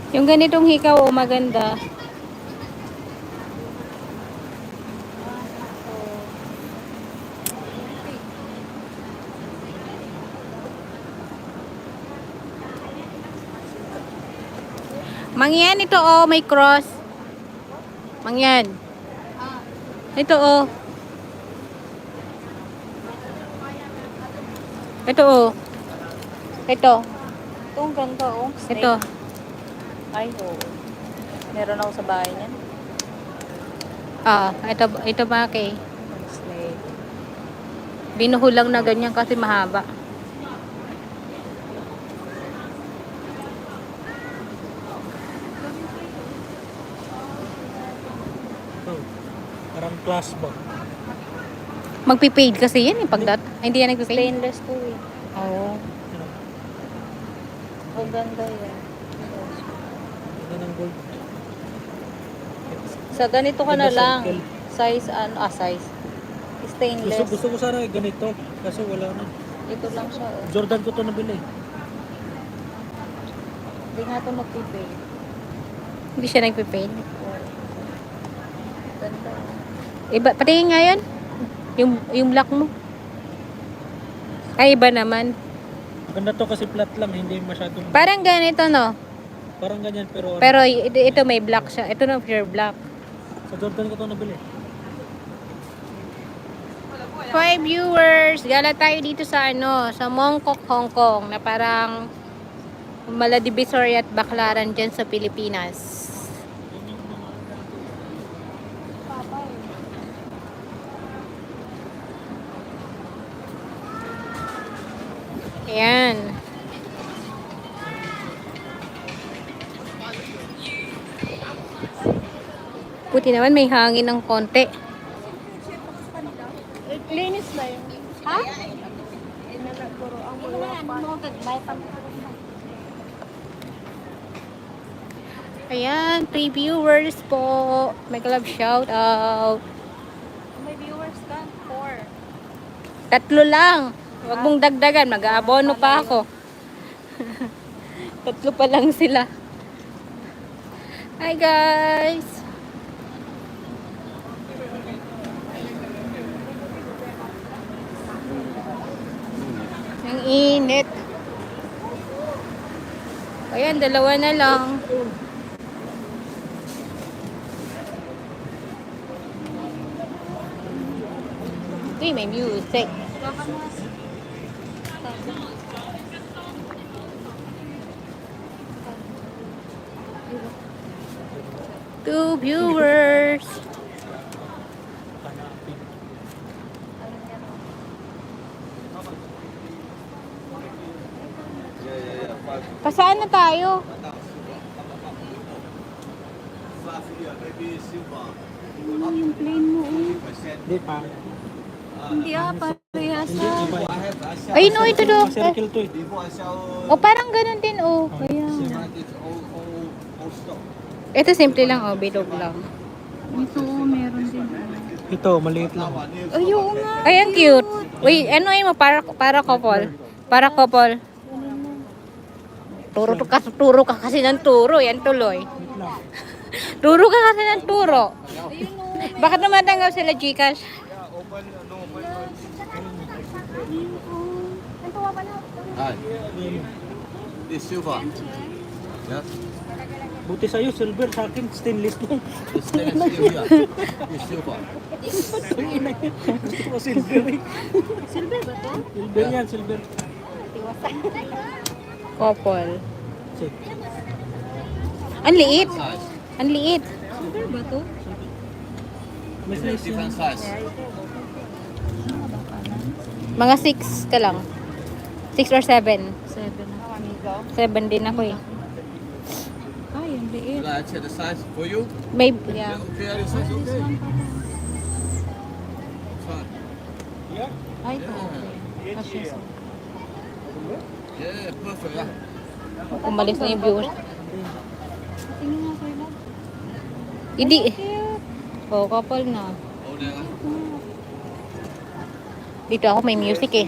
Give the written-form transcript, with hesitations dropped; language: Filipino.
Yung ganitong hikaw, oh, maganda. Mangyan ito, oh, may cross. Mangyan. Ito, oh. Ito, oh. Ito. Ito ang ganda, oh. Snake. Ito. Ay, oo. Meron ako sa bahay niyan. Ito ba kay? Snake. Binuhol lang na ganyan kasi mahaba. Parang class ba? Magpipaid kasi yan, eh, pagdat. Ay, hindi yan nagpipaid. Stainless to eh. Oo. Ang ganda yan. Ito ng gold. Sa ganito ka na Ganda lang. circle. Size, size. Stainless. Gusto ko sana ganito kasi wala na. Ito lang siya, oh. Jordan ko to nabili. Hindi nga ito magpipay. Hindi siya nagpipaid. Ganda. Iba, patingin nga yun. Yung black mo. Ay, iba naman. Maganda to kasi flat lang, hindi masyadong... Parang ganito, no? Parang ganyan pero... Pero ito may black siya. Ito na pure black. Sa Jordan ko to nabili. 5 viewers. Gala tayo dito sa sa Mongkok, Hong Kong. Na parang Maladivisory at Baclaran dyan sa Pilipinas. Ayan. Buti naman may hangin ng konti. Linis na yun. Ha? Ayan, 3 viewers po. May club shout out. May viewers ka? 4. 3 lang. Huwag mong dagdagan, mag-aabono pa ako. 3 pa lang sila. Hi guys. Ang init. Ayan, 2 na lang. Uy, may music. Two viewers. Pasaan na tayo? Yung plane mo. Hindi pa. Hindi parehas na. Ayun o, ito do. Circle to eh. O, parang ganun din o. Ayan. Ito simple lang o, bilog lang. Ito, meron din. Ito, maliit lang. Ay, oo nga. Ay, ang cute. Wait, ano yun mo? Para couple. Para couple. Turo ka kasi ng turo. Yan tuloy. Wait lang. Turo ka kasi ng turo. Bakit naman tanggap sila Gcash? Hi. This silver. Yes. Buti sa'yo, silver. Sa akin, stainless lang. This stainless steel here. This silver. Gusto ko silver eh. Silver ba to? Silver yan, silver. Couple. Check. Ang liit. Size. Ang liit. Silver ba to? May size Different yan. size. Mga 6 ka lang. 6 or 7. 7. 7 din ako eh. Ay, ang liit. Can I check the size for you? May, Yeah. Okay, this is okay. Fine. Ay, ito. Okay. Kasya sa. Yeah, perfect. Yeah. umalis na yung viewers. Tingnan nga kayo lang. Hindi. Oh, couple na. Oh, there. Dito ako may music eh.